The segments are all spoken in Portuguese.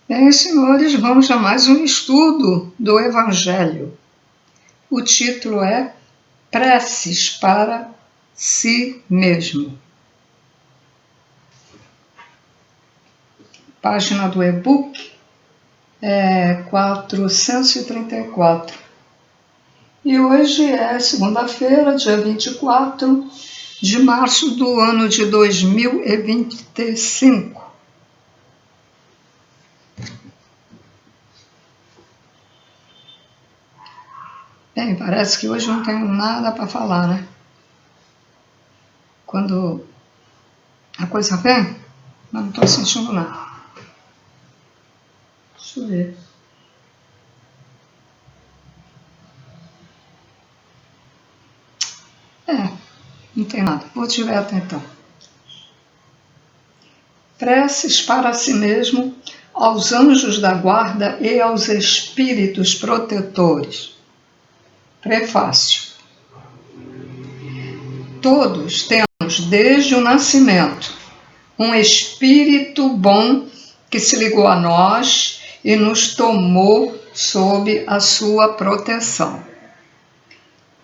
Bem, senhores, vamos a mais um estudo do Evangelho. O título é Preces para si mesmo. Página do e-book é 434. E hoje é segunda-feira, dia 24 de março do ano de 2025. Bem, parece que hoje não tenho nada para falar, né? Quando a coisa vem, mas não estou sentindo nada. Deixa eu ver. Não tem nada. Vou direto então. Preces para si mesmo, aos anjos da guarda e aos espíritos protetores. Prefácio. Todos temos, desde o nascimento, um espírito bom que se ligou a nós e nos tomou sob a sua proteção.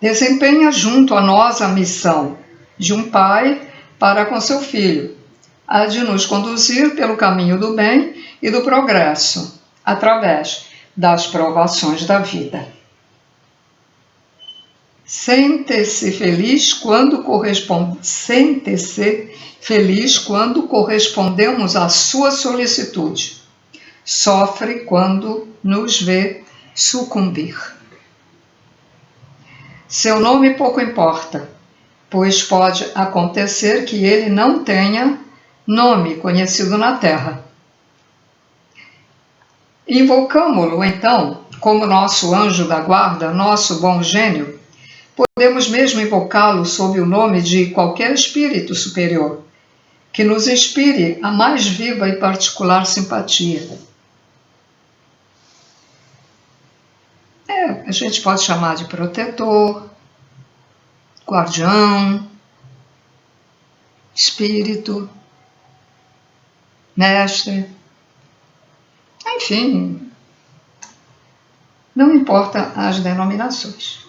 Desempenha junto a nós a missão de um pai para com seu filho, a de nos conduzir pelo caminho do bem e do progresso, através das provações da vida. Sente-se feliz quando correspondemos à sua solicitude. Sofre quando nos vê sucumbir. Seu nome pouco importa, pois pode acontecer que ele não tenha nome conhecido na terra. Invocamo-lo, então, como nosso anjo da guarda, nosso bom gênio. Podemos mesmo invocá-lo sob o nome de qualquer espírito superior, que nos inspire a mais viva e particular simpatia. A gente pode chamar de protetor, guardião, espírito, mestre, enfim, não importa as denominações.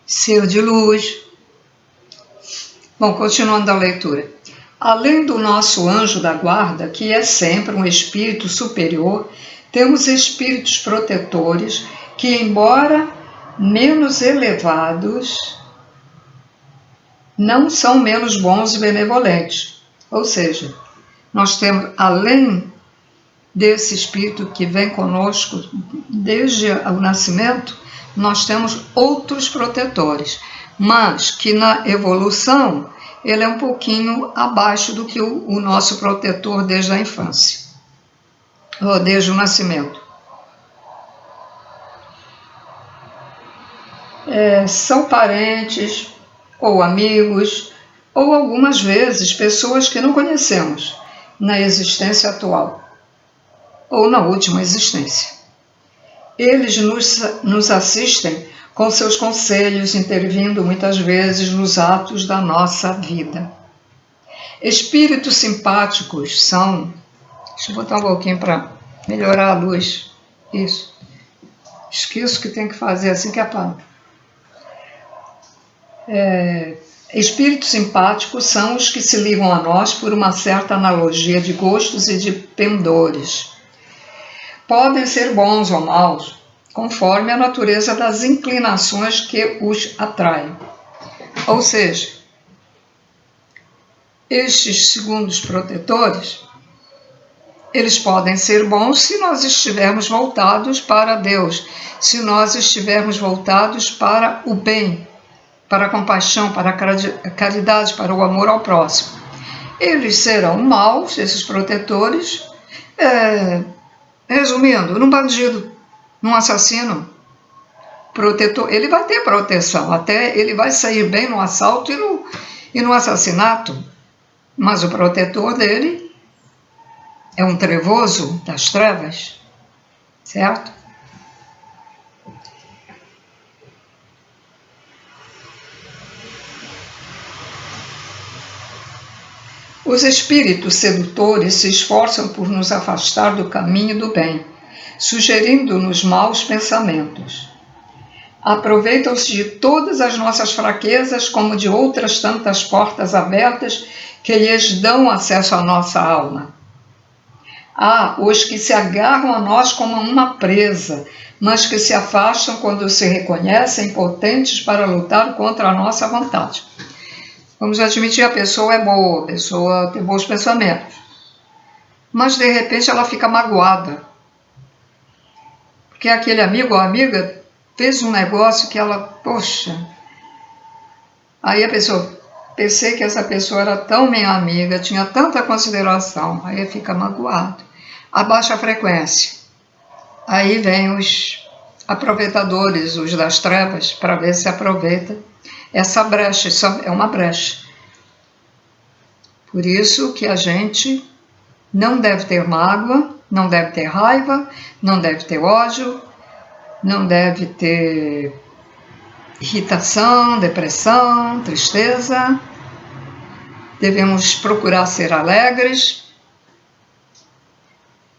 Ser de luz. Bom, continuando a leitura. Além do nosso anjo da guarda, que é sempre um espírito superior, temos espíritos protetores que, embora menos elevados, não são menos bons e benevolentes. Ou seja, nós temos, além desse espírito que vem conosco desde o nascimento, nós temos outros protetores, mas que na evolução ele é um pouquinho abaixo do que o nosso protetor desde a infância, ou desde o nascimento. São parentes, ou amigos, ou algumas vezes pessoas que não conhecemos na existência atual, ou na última existência. Eles nos assistem com seus conselhos, intervindo muitas vezes nos atos da nossa vida. Espíritos simpáticos são... Deixa eu botar um pouquinho para melhorar a luz. Isso. Esqueço que tem que fazer assim que apaga. Espíritos simpáticos são os que se ligam a nós por uma certa analogia de gostos e de pendores. Podem ser bons ou maus, conforme a natureza das inclinações que os atraem. Ou seja, estes segundos protetores, eles podem ser bons se nós estivermos voltados para Deus, se nós estivermos voltados para o bem, para a compaixão, para a caridade, para o amor ao próximo. Eles serão maus, esses protetores, resumindo, num bandido, num assassino, protetor, ele vai ter proteção, até ele vai sair bem no assalto e no assassinato, mas o protetor dele é um trevoso das trevas, certo? Os espíritos sedutores se esforçam por nos afastar do caminho do bem, sugerindo-nos maus pensamentos. Aproveitam-se de todas as nossas fraquezas como de outras tantas portas abertas que lhes dão acesso à nossa alma. Há os que se agarram a nós como a uma presa, mas que se afastam quando se reconhecem impotentes para lutar contra a nossa vontade. Vamos admitir, a pessoa é boa, a pessoa tem bons pensamentos, mas de repente ela fica magoada, porque aquele amigo ou amiga fez um negócio que ela, poxa, aí a pessoa, pensei que essa pessoa era tão minha amiga, tinha tanta consideração, aí fica magoado. Abaixa a frequência, aí vem os aproveitadores, os das trevas, para ver se aproveita essa brecha. Isso é uma brecha. Por isso que a gente não deve ter mágoa, não deve ter raiva, não deve ter ódio, não deve ter irritação, depressão, tristeza. Devemos procurar ser alegres,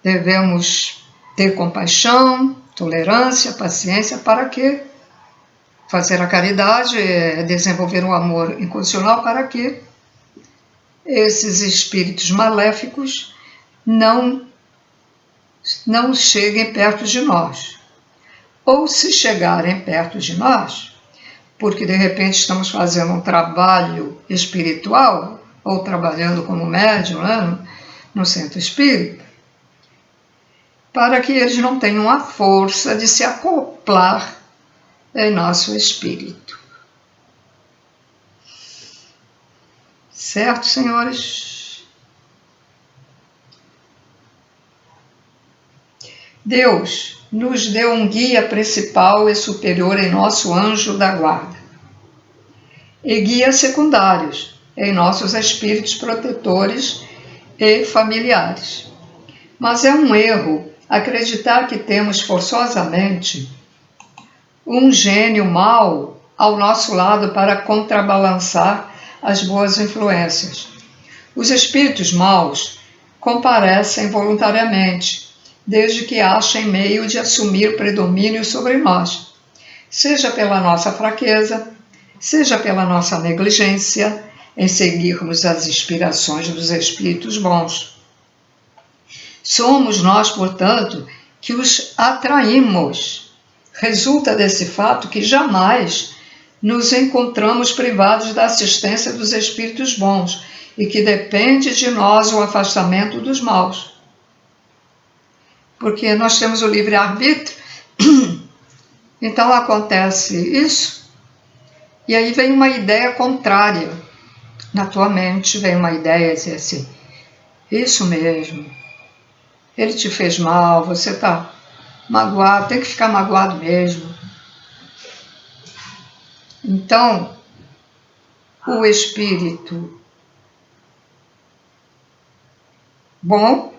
devemos ter compaixão, tolerância, paciência. Para quê? Fazer a caridade, desenvolver o amor incondicional, para que esses espíritos maléficos não cheguem perto de nós. Ou se chegarem perto de nós, porque de repente estamos fazendo um trabalho espiritual, ou trabalhando como médium, né, no centro espírita, para que eles não tenham a força de se acoplar em nosso espírito. Certo, senhores? Deus nos deu um guia principal e superior em nosso anjo da guarda, e guias secundários em nossos espíritos protetores e familiares. Mas é um erro acreditar que temos forçosamente um gênio mau ao nosso lado para contrabalançar as boas influências. Os espíritos maus comparecem voluntariamente, desde que achem meio de assumir predomínio sobre nós, seja pela nossa fraqueza, seja pela nossa negligência em seguirmos as inspirações dos espíritos bons. Somos nós, portanto, que os atraímos. Resulta desse fato que jamais nos encontramos privados da assistência dos espíritos bons e que depende de nós o afastamento dos maus. Porque nós temos o livre-arbítrio, então acontece isso, e aí vem uma ideia contrária. Na tua mente vem uma ideia dizer assim, isso mesmo, ele te fez mal, você está magoado, tem que ficar magoado mesmo. Então, o espírito bom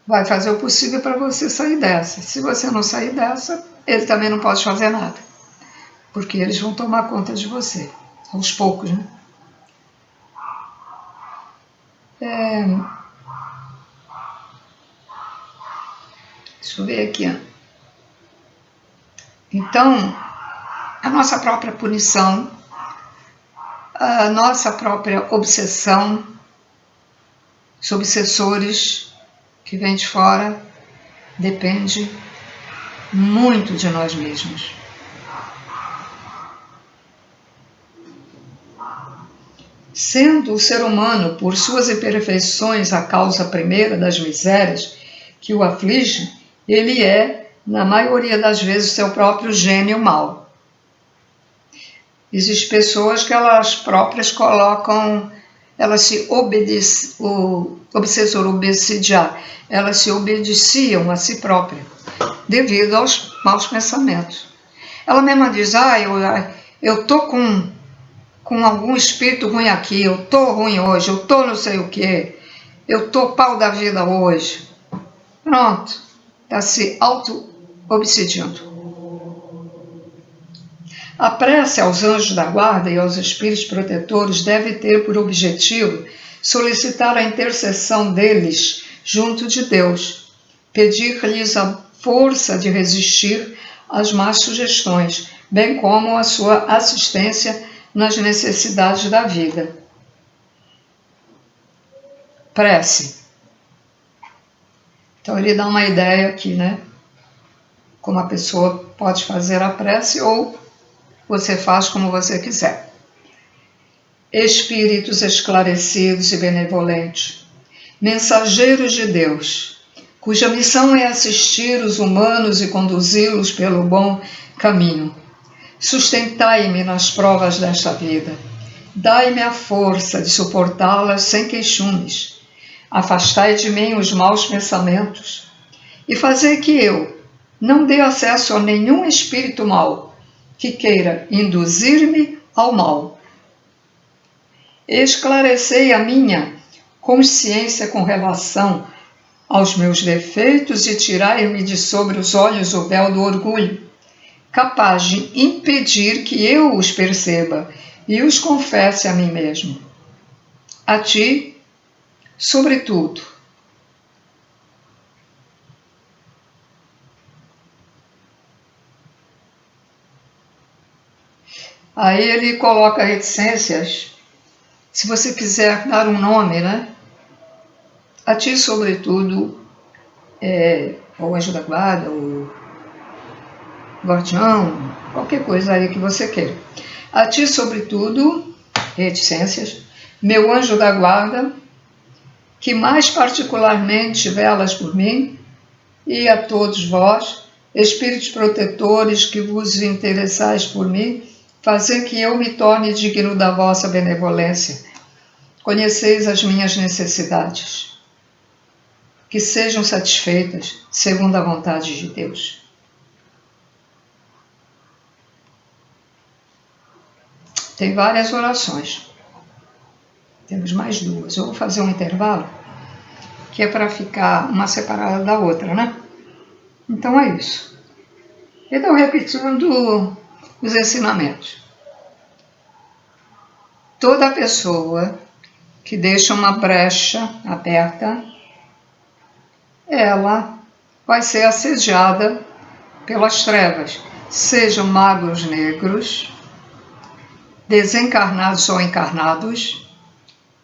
vai fazer o possível para você sair dessa. Se você não sair dessa, ele também não pode fazer nada, porque eles vão tomar conta de você, aos poucos, né? Deixa eu ver aqui. Então, a nossa própria punição, a nossa própria obsessão, os obsessores que vêm de fora, depende muito de nós mesmos. Sendo o ser humano, por suas imperfeições, a causa primeira das misérias que o afligem, ele é, na maioria das vezes, seu próprio gênio mau. Existem pessoas que elas próprias colocam, elas se obedecem, o obsessor obsidiar, elas se obedeciam a si próprias, devido aos maus pensamentos. Ela mesma diz, eu estou com algum espírito ruim aqui, eu estou ruim hoje, eu estou não sei o quê, eu estou pau da vida hoje. Pronto, está se auto-obsidiando. A prece aos anjos da guarda e aos espíritos protetores deve ter por objetivo solicitar a intercessão deles junto de Deus, pedir-lhes a força de resistir às más sugestões, bem como a sua assistência nas necessidades da vida. Prece. Então ele dá uma ideia aqui, né? Como a pessoa pode fazer a prece ou você faz como você quiser. Espíritos esclarecidos e benevolentes, mensageiros de Deus, cuja missão é assistir os humanos e conduzi-los pelo bom caminho. Sustentai-me nas provas desta vida. Dai-me a força de suportá-las sem queixumes. Afastai de mim os maus pensamentos e fazei que eu não dê acesso a nenhum espírito mau que queira induzir-me ao mal. Esclarecei a minha consciência com relação aos meus defeitos e tirai-me de sobre os olhos o véu do orgulho, capaz de impedir que eu os perceba e os confesse a mim mesmo. A ti, sobretudo. Aí ele coloca reticências. Se você quiser dar um nome, né? A ti, sobretudo, o anjo da guarda, o guardião, qualquer coisa aí que você queira. A ti, sobretudo, reticências, meu anjo da guarda, que mais particularmente velas por mim, e a todos vós, espíritos protetores que vos interessais por mim, fazer que eu me torne digno da vossa benevolência. Conheceis as minhas necessidades, que sejam satisfeitas segundo a vontade de Deus. Tem várias orações. Temos mais duas. Eu vou fazer um intervalo, que é para ficar uma separada da outra, né? Então é isso. Então, repetindo os ensinamentos. Toda pessoa que deixa uma brecha aberta, ela vai ser assediada pelas trevas, sejam magos negros, desencarnados ou encarnados,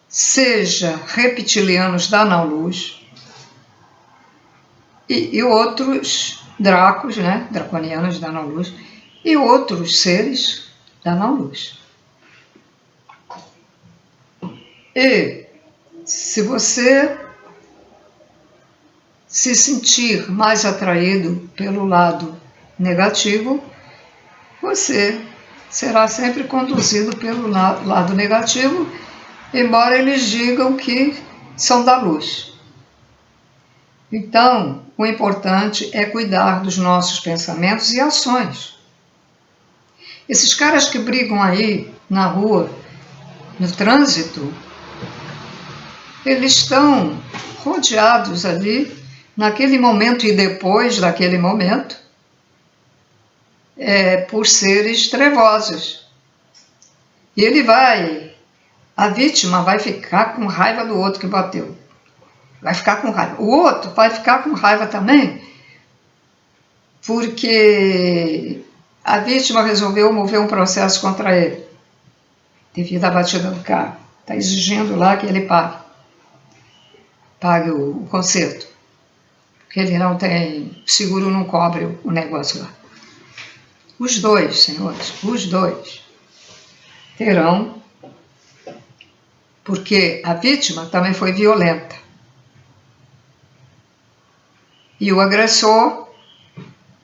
seja reptilianos da não-luz e outros dracos, né, draconianos da não-luz, e outros seres da não-luz. E se você se sentir mais atraído pelo lado negativo, você será sempre conduzido pelo lado negativo, embora eles digam que são da luz. Então, o importante é cuidar dos nossos pensamentos e ações. Esses caras que brigam aí na rua, no trânsito, eles estão rodeados ali, naquele momento e depois daquele momento, por seres trevosos. E a vítima vai ficar com raiva do outro que bateu. Vai ficar com raiva. O outro vai ficar com raiva também, porque a vítima resolveu mover um processo contra ele, devido à batida do carro. Está exigindo lá que ele pague o conserto, porque ele não tem, seguro não cobre o negócio lá. Os dois, senhores, os dois terão, porque a vítima também foi violenta. E o agressor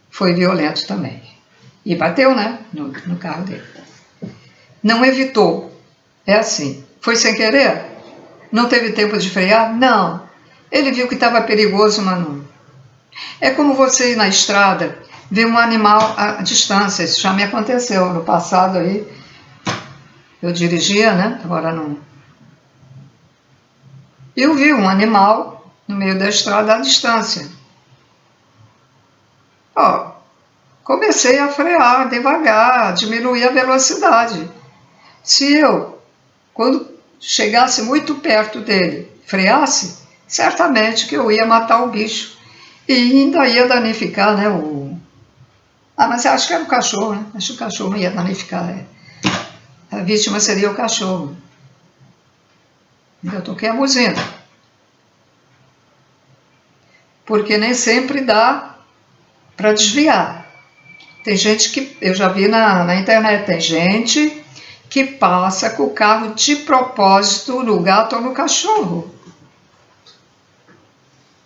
foi violento também. E bateu, né, no carro dele. Não evitou. É assim. Foi sem querer? Não teve tempo de frear? Não. Ele viu que estava perigoso, mas não. É como você ir na estrada, ver um animal à distância. Isso já me aconteceu no passado aí. Eu dirigia, né? Agora não. Eu vi um animal no meio da estrada à distância. Comecei a frear devagar, diminuir a velocidade. Se eu, quando chegasse muito perto dele, freasse, certamente que eu ia matar o bicho e ainda ia danificar, né, mas eu acho que era o cachorro, né? Acho que o cachorro ia danificar, A vítima seria o cachorro. Eu toquei a buzina. Porque nem sempre dá para desviar. Tem gente que, eu já vi na internet, tem gente que passa com o carro de propósito no gato ou no cachorro.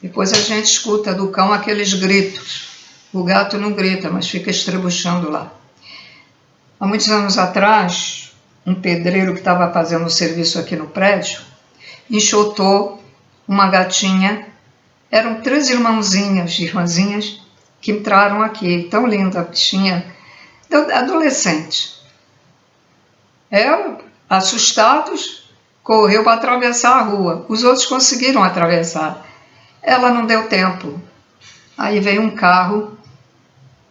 Depois a gente escuta do cão aqueles gritos. O gato não grita, mas fica estrebuchando lá. Há muitos anos atrás, um pedreiro que estava fazendo um serviço aqui no prédio, enxotou uma gatinha. Eram 3 irmãzinhas, que entraram aqui. Tão linda a bichinha, adolescente. Ela, assustados, correu para atravessar a rua. Os outros conseguiram atravessar. Ela não deu tempo. Aí veio um carro,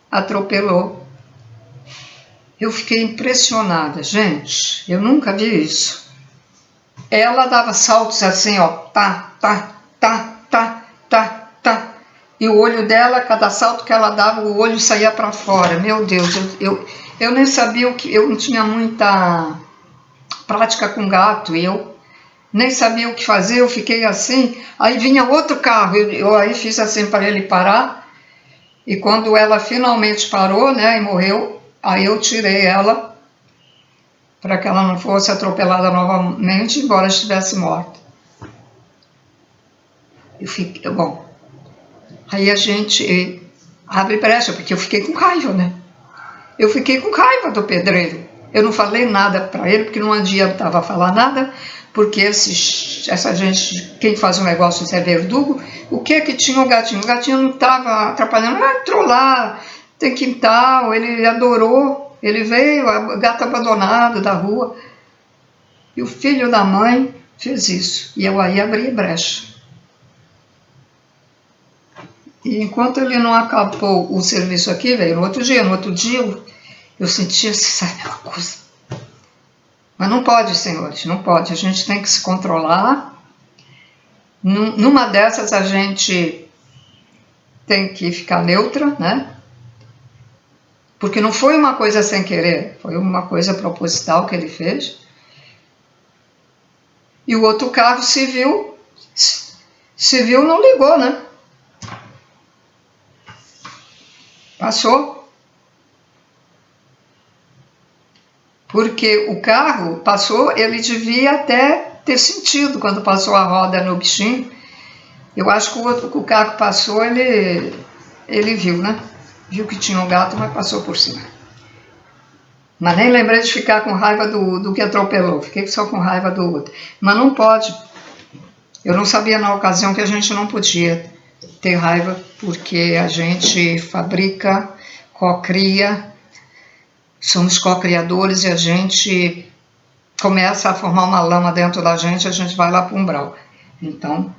atropelou. Eu fiquei impressionada, gente. Eu nunca vi isso. Ela dava saltos assim, ó, tá. E o olho dela, cada salto que ela dava, o olho saía para fora. Meu Deus, eu nem sabia o que... Eu não tinha muita prática com gato, eu nem sabia o que fazer, eu fiquei assim. Aí vinha outro carro, eu aí fiz assim para ele parar. E quando ela finalmente parou, né, e morreu, aí eu tirei ela para que ela não fosse atropelada novamente, embora estivesse morta. Bom, aí a gente abre brecha, porque eu fiquei com raiva, né? Eu fiquei com raiva do pedreiro. Eu não falei nada para ele, porque não adiantava falar nada, porque essa gente, quem faz um negócio é verdugo. O que tinha o gatinho? O gatinho não estava atrapalhando, ele entrou lá, tem quintal, ele adorou, ele veio, o gato abandonado da rua. E o filho da mãe fez isso, e eu aí abri brecha. E enquanto ele não acabou o serviço aqui, veio no outro dia eu sentia, sabe, uma coisa. Mas não pode, senhores, não pode. A gente tem que se controlar. Numa dessas a gente tem que ficar neutra, né? Porque não foi uma coisa sem querer, foi uma coisa proposital que ele fez. E o outro carro civil não ligou, né? Passou. Porque o carro passou, ele devia até ter sentido quando passou a roda no bichinho. Eu acho que o carro passou, ele viu, né? Viu que tinha um gato, mas passou por cima. Mas nem lembrei de ficar com raiva do que atropelou. Fiquei só com raiva do outro. Mas não pode. Eu não sabia na ocasião que a gente não podia ter raiva, porque a gente fabrica, cocria, somos co-criadores e a gente começa a formar uma lama dentro da gente, a gente vai lá para o umbral. Então,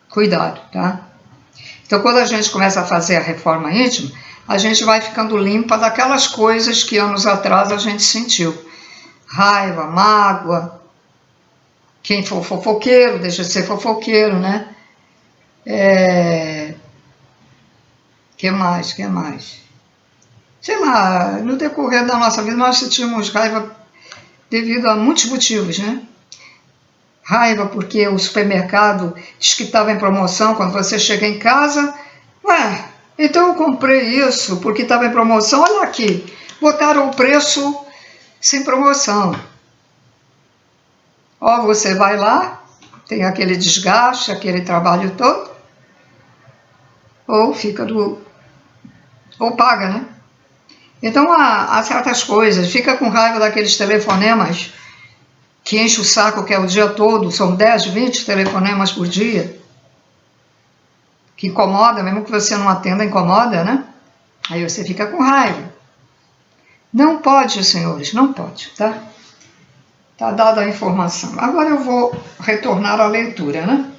cuidado, tá? Então, quando a gente começa a fazer a reforma íntima, a gente vai ficando limpa daquelas coisas que anos atrás a gente sentiu. Raiva, mágoa. Quem for fofoqueiro, deixa de ser fofoqueiro, né? Que mais? Sei lá, no decorrer da nossa vida nós sentimos raiva devido a muitos motivos, né? Raiva porque o supermercado diz que estava em promoção quando você chega em casa. Então eu comprei isso porque estava em promoção, olha aqui, botaram o preço sem promoção. Você vai lá, tem aquele desgaste, aquele trabalho todo, ou paga, né? Então há certas coisas, fica com raiva daqueles telefonemas que enche o saco, que é o dia todo, são 10, 20 telefonemas por dia, que incomoda, mesmo que você não atenda, incomoda, né? Aí você fica com raiva. Não pode, senhores, não pode, tá? Tá dada a informação. Agora eu vou retornar à leitura, né?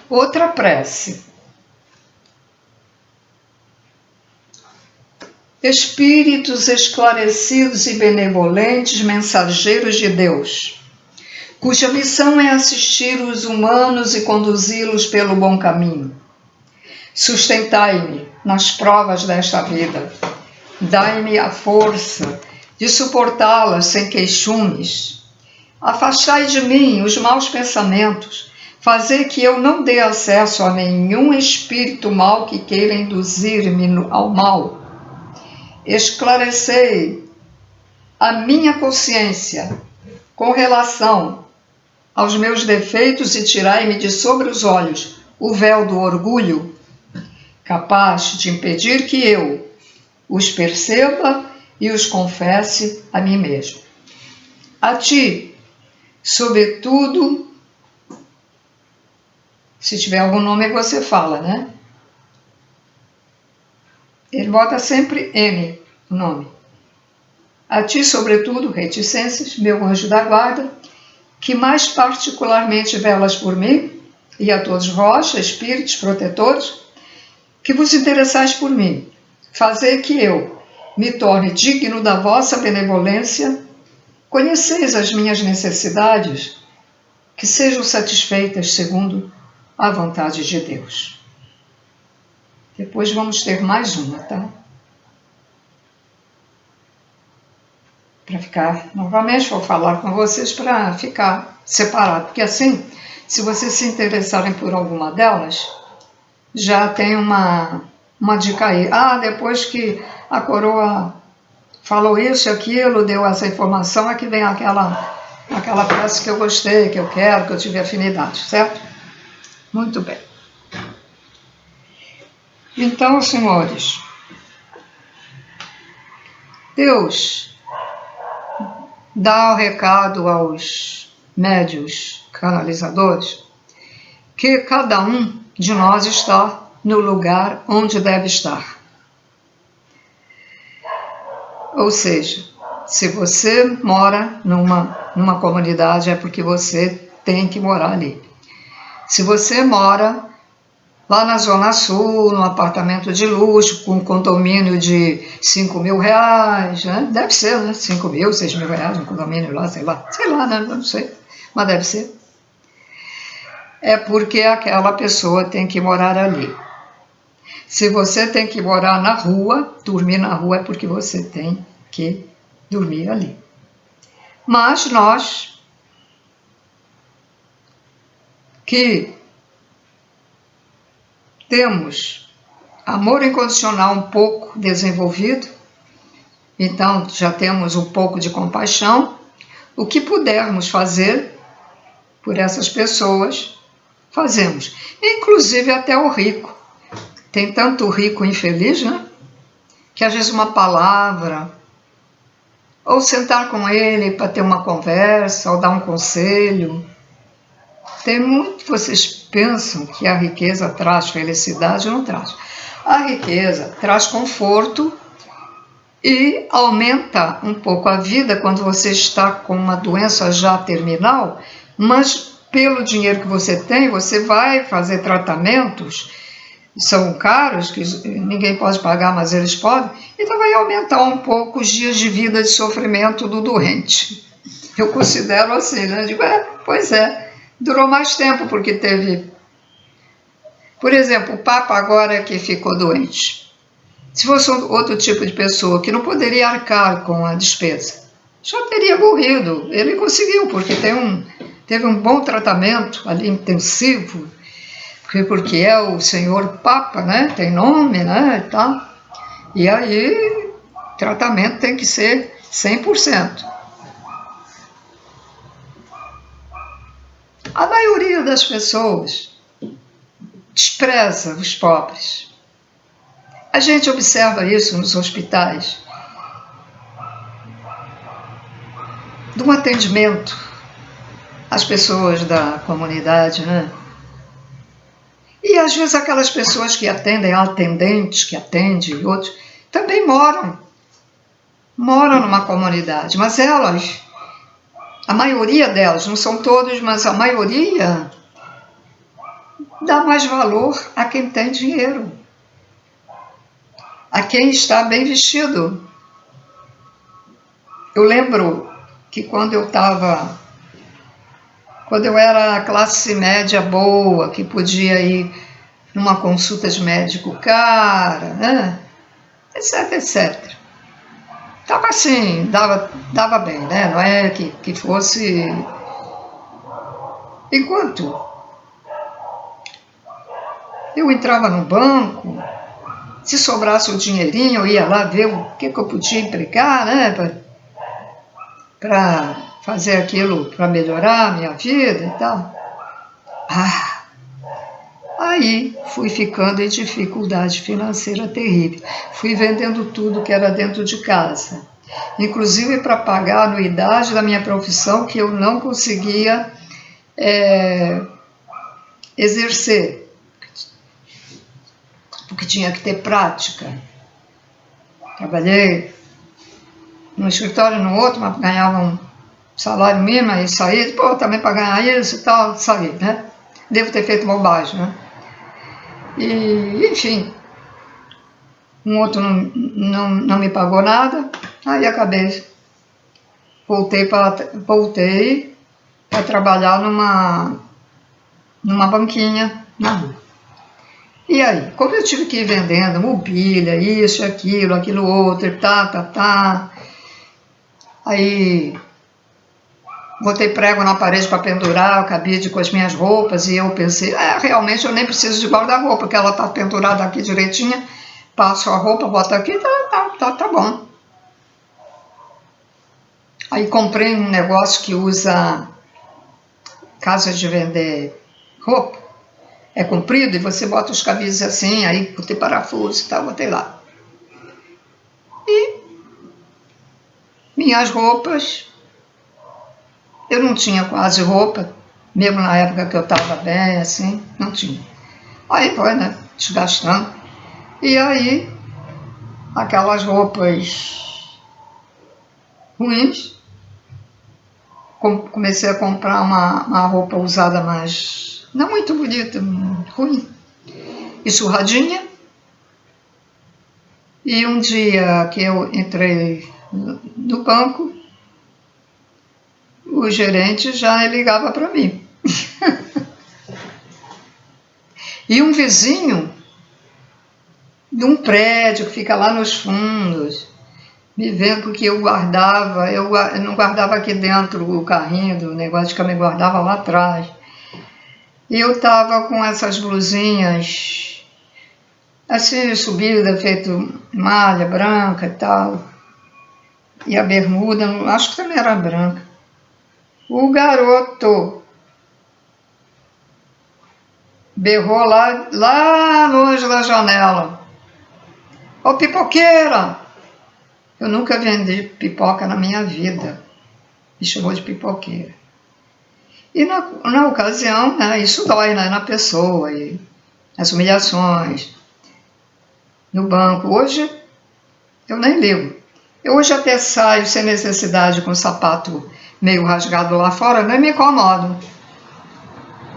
Outra prece. Espíritos esclarecidos e benevolentes, mensageiros de Deus, cuja missão é assistir os humanos e conduzi-los pelo bom caminho. Sustentai-me nas provas desta vida. Dai-me a força de suportá-las sem queixumes. Afastai de mim os maus pensamentos. Fazei que eu não dê acesso a nenhum espírito mau que queira induzir-me ao mal. Esclarecei a minha consciência com relação aos meus defeitos e tirai-me de sobre os olhos o véu do orgulho, capaz de impedir que eu os perceba e os confesse a mim mesmo. A ti, sobretudo, se tiver algum nome você fala, né? Ele bota sempre N, o nome. A ti, sobretudo, reticências, meu anjo da guarda, que mais particularmente velas por mim, e a todos vós, espíritos protetores, que vos interessais por mim, fazei que eu me torne digno da vossa benevolência, conheceis as minhas necessidades, que sejam satisfeitas segundo a vontade de Deus. Depois vamos ter mais uma, tá? Para ficar, novamente vou falar com vocês para ficar separado, porque assim, se vocês se interessarem por alguma delas, já tem uma dica aí. Ah, depois que a coroa falou isso e aquilo, deu essa informação, é que vem aquela peça que eu gostei, que eu quero, que eu tive afinidade, certo? Muito bem. Então, senhores, Deus dá o recado aos médiuns canalizadores que cada um de nós está no lugar onde deve estar. Ou seja, se você mora numa comunidade é porque você tem que morar ali. Se você mora lá na Zona Sul, num apartamento de luxo, com um condomínio de R$5.000, né? Deve ser, né? 5 mil, 6 mil reais, um condomínio lá, sei lá, né? Não sei, mas deve ser. É porque aquela pessoa tem que morar ali. Se você tem que morar na rua, dormir na rua é porque você tem que dormir ali. Mas nós que temos amor incondicional um pouco desenvolvido, então já temos um pouco de compaixão, o que pudermos fazer por essas pessoas, fazemos. Inclusive até o rico. Tem tanto rico infeliz, né? Que às vezes uma palavra, ou sentar com ele para ter uma conversa, ou dar um conselho. Tem muito, vocês pensam que a riqueza traz felicidade, não traz. A riqueza traz conforto e aumenta um pouco a vida quando você está com uma doença já terminal, mas pelo dinheiro que você tem, você vai fazer tratamentos, são caros, que ninguém pode pagar, mas eles podem, então vai aumentar um pouco os dias de vida de sofrimento do doente. Eu considero assim, né? Digo, pois é, durou mais tempo porque teve... Por exemplo, o Papa agora que ficou doente. Se fosse outro tipo de pessoa que não poderia arcar com a despesa, já teria morrido. Ele conseguiu, porque teve um bom tratamento ali, intensivo, porque é o senhor Papa, né? Tem nome, né? E tal. E aí, o tratamento tem que ser 100%. A maioria das pessoas despreza os pobres. A gente observa isso nos hospitais, do atendimento às pessoas da comunidade, né? E às vezes aquelas pessoas que atendem, atendentes que atendem e outros, também moram numa comunidade, mas elas, a maioria delas, não são todos, mas a maioria dá mais valor a quem tem dinheiro, a quem está bem vestido. Eu lembro que quando eu estava quando eu era classe média boa, que podia ir numa consulta de médico cara, né? Etc, etc. Tava assim, dava bem, né? Não é que fosse... Enquanto eu entrava no banco, se sobrasse o dinheirinho, eu ia lá ver o que eu podia empregar, né? Para fazer aquilo, para melhorar a minha vida e tal. Aí fui ficando em dificuldade financeira terrível. Fui vendendo tudo que era dentro de casa. Inclusive para pagar a anuidade da minha profissão, que eu não conseguia exercer, porque tinha que ter prática. Trabalhei num escritório, no outro, mas ganhava um salário mínimo, aí saí, também para ganhar isso e tal, saí, né? Devo ter feito bobagem, né? E, enfim, um outro não me pagou nada, aí acabei, voltei para trabalhar numa banquinha na rua. E aí, como eu tive que ir vendendo mobília, isso, aquilo outro, aí botei prego na parede para pendurar o cabide com as minhas roupas e eu pensei, realmente eu nem preciso de guarda-roupa, porque ela está pendurada aqui direitinha, passo a roupa, boto aqui, tá bom. Aí comprei um negócio que usa casa de vender roupa, é comprido e você bota os cabides assim, aí botei parafuso e tal, botei lá. E minhas roupas, eu não tinha quase roupa, mesmo na época que eu estava bem, assim, não tinha. Aí foi, né, desgastando. E aí, aquelas roupas ruins, comecei a comprar uma roupa usada, mas não muito bonita, ruim, e surradinha. E um dia que eu entrei no banco, o gerente já ligava para mim. E um vizinho de um prédio que fica lá nos fundos, me vendo que eu não guardava aqui dentro o carrinho do negócio que eu me guardava lá atrás. E eu estava com essas blusinhas assim, subida, feito malha branca e tal. E a bermuda, acho que também era branca. O garoto berrou lá longe da janela. Ô pipoqueira! Eu nunca vendi pipoca na minha vida. Me chamou de pipoqueira. E na ocasião, né, isso dói, né, na pessoa, e as humilhações no banco. Hoje, eu nem ligo. Eu hoje até saio sem necessidade com o sapato meio rasgado lá fora, nem me incomodo.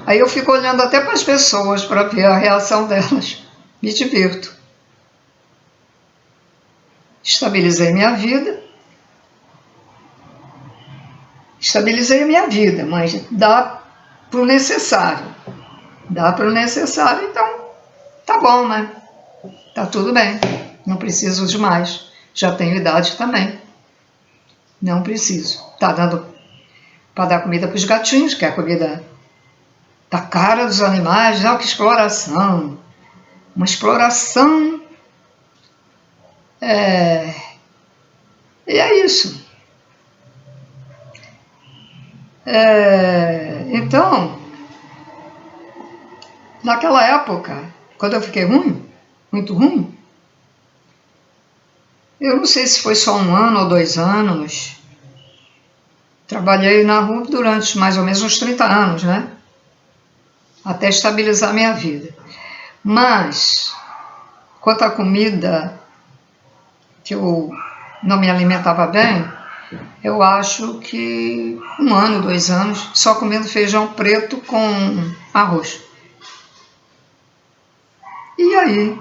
Aí eu fico olhando até para as pessoas para ver a reação delas. Me divirto. Estabilizei minha vida, mas dá para o necessário. Então tá bom, né? Tá tudo bem, não preciso de mais. Já tenho idade também. Não preciso. Tá dando para dar comida para os gatinhos, que é a comida da cara dos animais. Olha que exploração. Uma exploração. E é isso. Então, naquela época, quando eu fiquei muito ruim, eu não sei se foi só 1 ano ou 2 anos, trabalhei na rua durante mais ou menos uns 30 anos, né? Até estabilizar minha vida. Mas, quanto à comida, que eu não me alimentava bem, eu acho que 1 ano, 2 anos, só comendo feijão preto com arroz. E aí,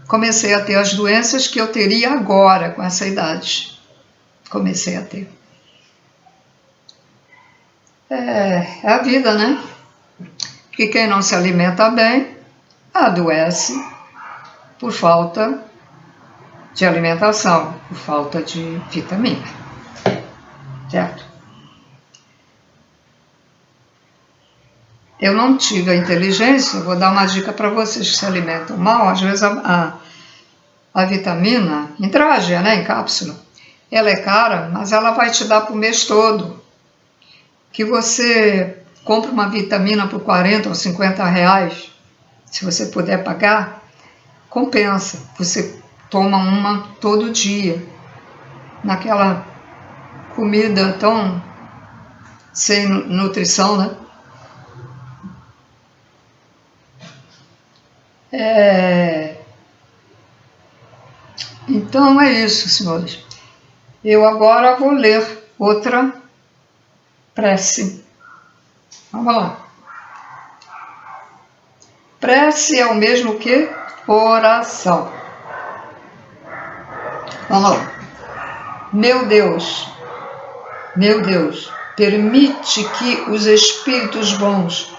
comecei a ter as doenças que eu teria agora, com essa idade. Comecei a ter. É a vida, né? Porque quem não se alimenta bem adoece por falta de alimentação, por falta de vitamina, certo? Eu não tive a inteligência, vou dar uma dica para vocês que se alimentam mal, às vezes a vitamina, em traje, né, em cápsula, ela é cara, mas ela vai te dar para o mês todo. Que você compra uma vitamina por 40 ou 50 reais, se você puder pagar, compensa. Você toma uma todo dia, naquela comida tão sem nutrição, né? Então é isso, senhores. Eu agora vou ler outra prece. Vamos lá. Prece é o mesmo que oração. Vamos lá. Meu Deus, permite que os espíritos bons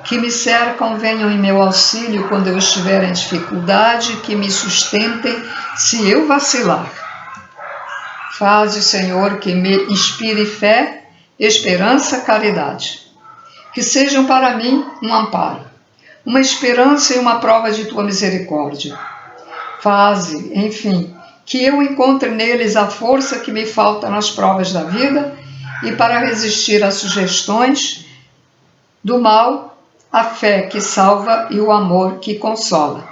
que me cercam venham em meu auxílio quando eu estiver em dificuldade, que me sustentem se eu vacilar. Faze, Senhor, que me inspire fé, esperança, caridade. Que sejam para mim um amparo, uma esperança e uma prova de tua misericórdia. Faze, enfim, que eu encontre neles a força que me falta nas provas da vida e para resistir às sugestões do mal, a fé que salva e o amor que consola.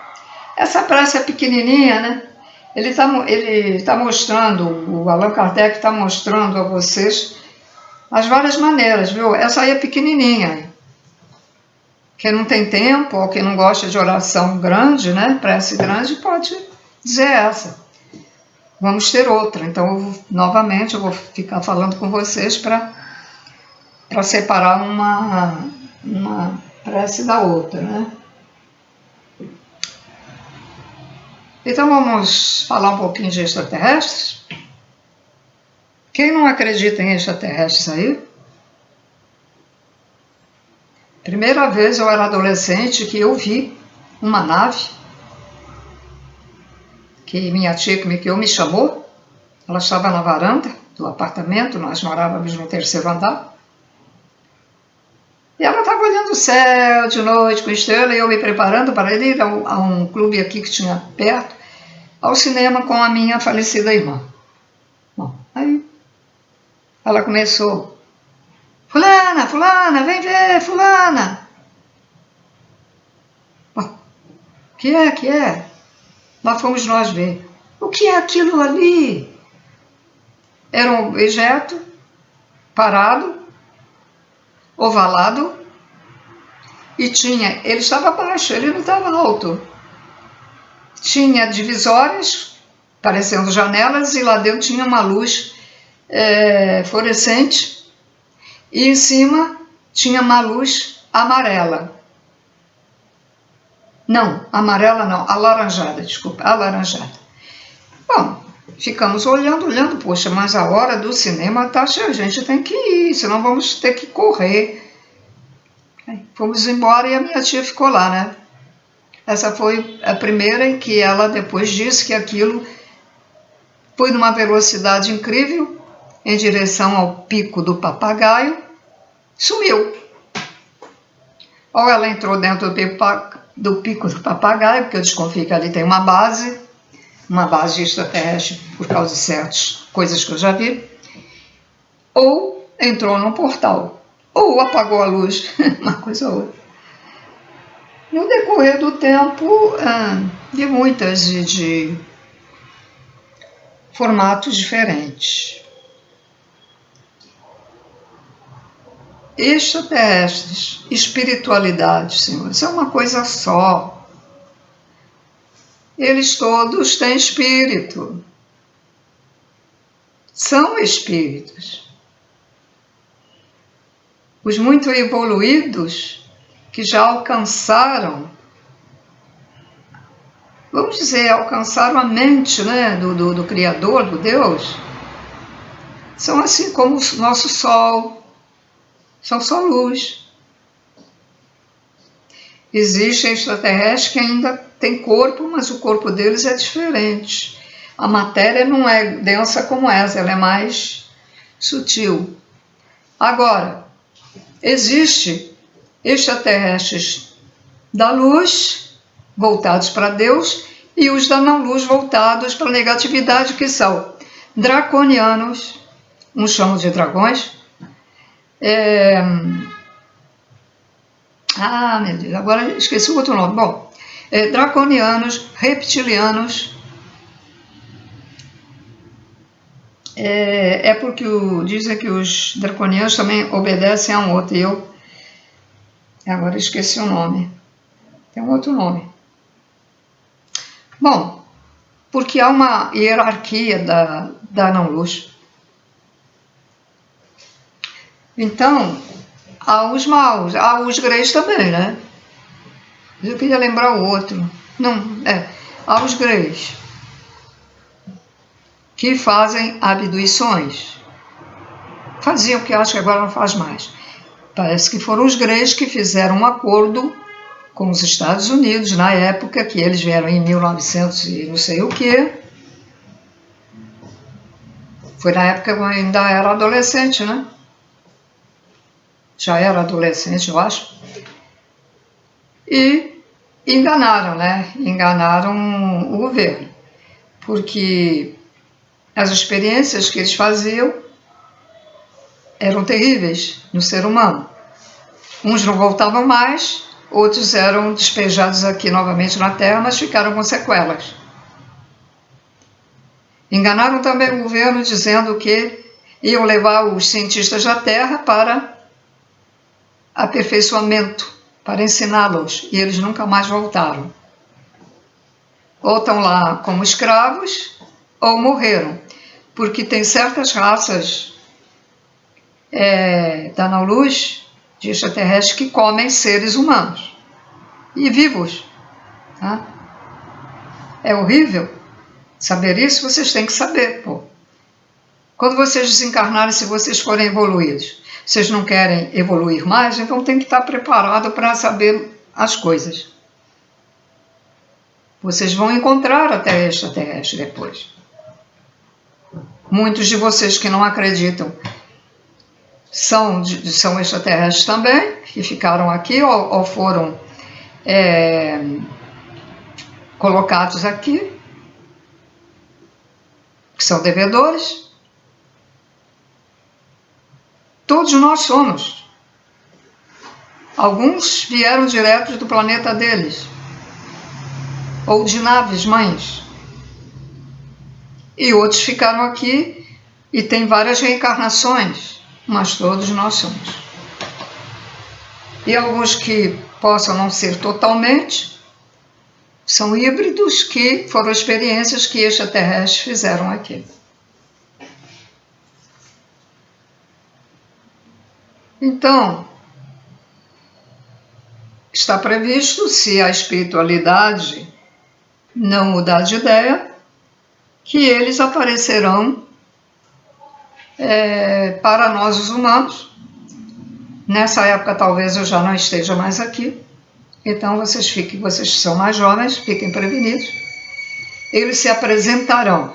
Essa prece é pequenininha, né? Ele tá mostrando, o Allan Kardec está mostrando a vocês as várias maneiras, viu? Essa aí é pequenininha. Quem não tem tempo ou quem não gosta de oração grande, né? Prece grande, pode dizer essa. Vamos ter outra. Então, novamente, eu vou ficar falando com vocês para separar uma prece da outra, né? Então, vamos falar um pouquinho de extraterrestres? Quem não acredita em extraterrestres aí? Primeira vez eu era adolescente que eu vi uma nave que minha tia que me chamou. Ela estava na varanda do apartamento, nós morávamos no 3º andar. E ela estava olhando o céu de noite com estrela e eu me preparando para ir a um clube aqui que tinha perto, ao cinema com a minha falecida irmã. Bom, aí ela começou: fulana, vem ver, fulana. Bom, que é? Lá fomos nós ver. O que é aquilo ali? Era um objeto parado, ovalado, e ele estava baixo, ele não estava alto. Tinha divisórias, parecendo janelas, e lá dentro tinha uma luz fluorescente, e em cima tinha uma luz amarela. Não, amarela não, alaranjada, desculpa, alaranjada. Bom, ficamos olhando, poxa, mas a hora do cinema tá cheia, a gente tem que ir, senão vamos ter que correr. Fomos embora e a minha tia ficou lá, né? Essa foi a primeira em que ela depois disse que aquilo foi numa velocidade incrível, em direção ao pico do papagaio, sumiu. Ou ela entrou dentro do pico do papagaio, porque eu desconfio que ali tem uma base extraterrestre por causa de certas coisas que eu já vi, ou entrou num portal, ou apagou a luz, uma coisa ou outra. No decorrer do tempo, vi muitas de formatos diferentes. Extraterrestres, espiritualidade, Senhor, isso é uma coisa só. Eles todos têm espírito. São espíritos. Os muito evoluídos, que já alcançaram, vamos dizer, alcançaram a mente, né, do Criador, do Deus, são assim como o nosso Sol, são só luz. Existem extraterrestres que ainda têm corpo, mas o corpo deles é diferente. A matéria não é densa como essa, ela é mais sutil. Agora, existe extraterrestres da luz, voltados para Deus, e os da não-luz voltados para a negatividade, que são draconianos, uns chamam de dragões. Meu Deus, agora esqueci o outro nome. Bom, draconianos, reptilianos. Porque dizem que os draconianos também obedecem a um outro. E eu agora esqueci o nome. Tem um outro nome. Bom, porque há uma hierarquia da não-luz. Então, há os maus, há os greys também, né? Eu queria lembrar o outro. Há os greys, que fazem abduções. Faziam, que acho que agora não faz mais. Parece que foram os greys que fizeram um acordo com os Estados Unidos, na época que eles vieram em 1900 e não sei o quê. Foi na época que eu ainda era adolescente, né? Já era adolescente, eu acho. E enganaram, né? Enganaram o governo. Porque as experiências que eles faziam eram terríveis no ser humano. Uns não voltavam mais, outros eram despejados aqui novamente na Terra, mas ficaram com sequelas. Enganaram também o governo dizendo que iam levar os cientistas da Terra para aperfeiçoamento, para ensiná-los, e eles nunca mais voltaram. Ou estão lá como escravos, ou morreram, porque tem certas raças da não-luz, de extraterrestres, que comem seres humanos, e vivos. Tá? É horrível saber isso, vocês têm que saber. Quando vocês desencarnarem, se vocês forem evoluídos, vocês não querem evoluir mais, então tem que estar preparado para saber as coisas. Vocês vão encontrar até extraterrestre depois. Muitos de vocês que não acreditam são extraterrestres também, que ficaram aqui ou foram colocados aqui, que são devedores. Todos nós somos. Alguns vieram direto do planeta deles, ou de naves mães. E outros ficaram aqui e tem várias reencarnações, mas todos nós somos. E alguns que possam não ser totalmente, são híbridos, que foram experiências que extraterrestres fizeram aqui. Então, está previsto, se a espiritualidade não mudar de ideia, que eles aparecerão para nós os humanos. Nessa época talvez eu já não esteja mais aqui, então vocês são mais jovens, fiquem prevenidos. Eles se apresentarão.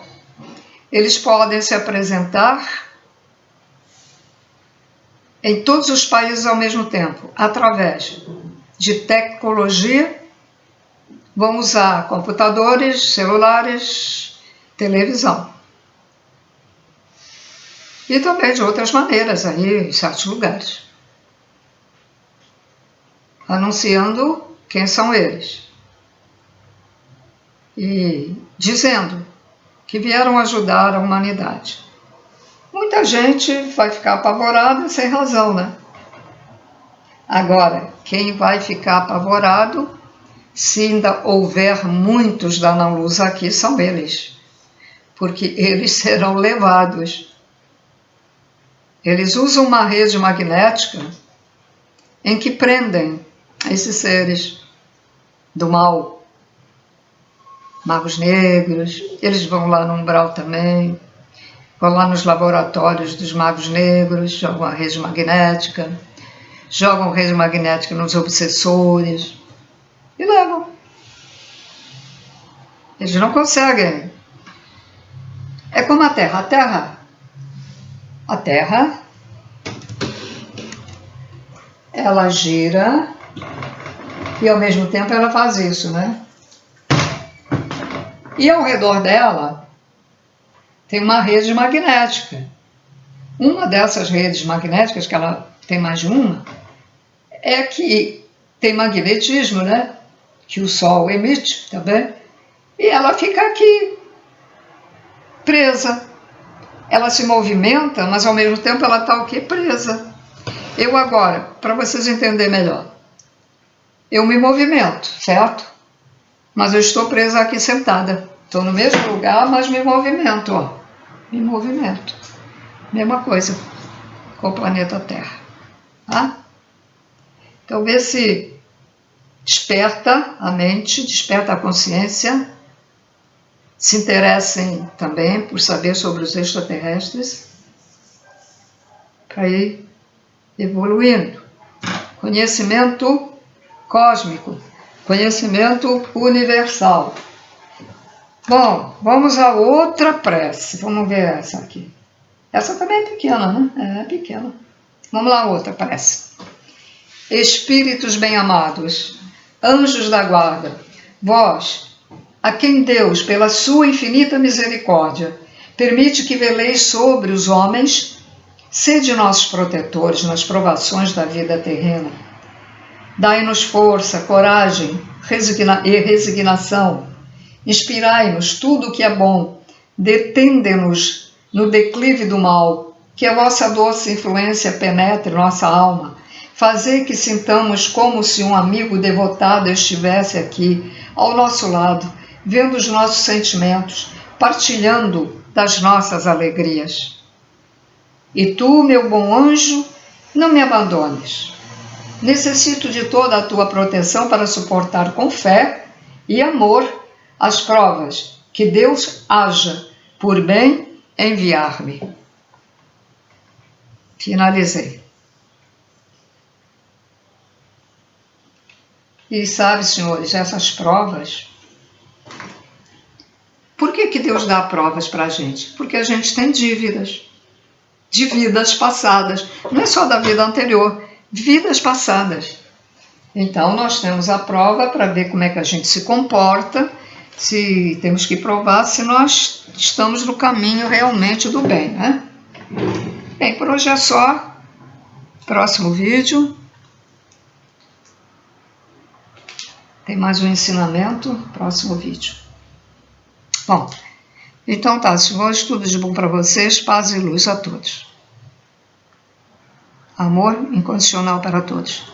Eles podem se apresentar em todos os países ao mesmo tempo, através de tecnologia. Vão usar computadores, celulares, televisão. E também de outras maneiras, aí em certos lugares. Anunciando quem são eles. E dizendo que vieram ajudar a humanidade. Muita gente vai ficar apavorada sem razão, né? Agora, quem vai ficar apavorado, se ainda houver muitos da não-luz aqui, são eles. Porque eles serão levados. Eles usam uma rede magnética em que prendem esses seres do mal. Magos negros, eles vão lá no umbral também. Vão lá nos laboratórios dos magos negros, jogam a rede magnética, jogam rede magnética nos obsessores e levam. Eles não conseguem. É como a Terra. A Terra, ela gira e ao mesmo tempo ela faz isso, né? E ao redor dela tem uma rede magnética. Uma dessas redes magnéticas, que ela tem mais de uma, é que tem magnetismo, né? Que o Sol emite também. E ela fica aqui, presa. Ela se movimenta, mas ao mesmo tempo ela está o quê? Presa. Eu agora, para vocês entenderem melhor, eu me movimento, certo? Mas eu estou presa aqui sentada. Estou no mesmo lugar, mas me movimento, ó. Me movimento. Mesma coisa com o planeta Terra. Tá? Então, vê se desperta a mente, desperta a consciência, se interessem também por saber sobre os extraterrestres, para ir evoluindo. Conhecimento cósmico, conhecimento universal. Bom, vamos a outra prece. Vamos ver essa aqui. Essa também é pequena, né? É pequena. Vamos lá, outra prece. Espíritos bem-amados, anjos da guarda, vós, a quem Deus, pela sua infinita misericórdia, permite que veleis sobre os homens, sede nossos protetores nas provações da vida terrena. Dai-nos força, coragem e resignação. Inspirai-nos tudo o que é bom. Detende-nos no declive do mal. Que a vossa doce influência penetre nossa alma. Fazei que sintamos como se um amigo devotado estivesse aqui, ao nosso lado, vendo os nossos sentimentos, partilhando das nossas alegrias. E tu, meu bom anjo, não me abandones. Necessito de toda a tua proteção para suportar com fé e amor as provas que Deus haja por bem enviar-me. Finalizei. E sabe, senhores, essas provas... Por que Deus dá provas para a gente? Porque a gente tem dívidas. De vidas passadas. Não é só da vida anterior. Vidas passadas. Então, nós temos a prova para ver como é que a gente se comporta, se temos que provar se nós estamos no caminho realmente do bem, né? Bem, por hoje é só. Próximo vídeo. Tem mais um ensinamento. Próximo vídeo. Bom, então tá. Se for tudo de bom para vocês, paz e luz a todos. Amor incondicional para todos.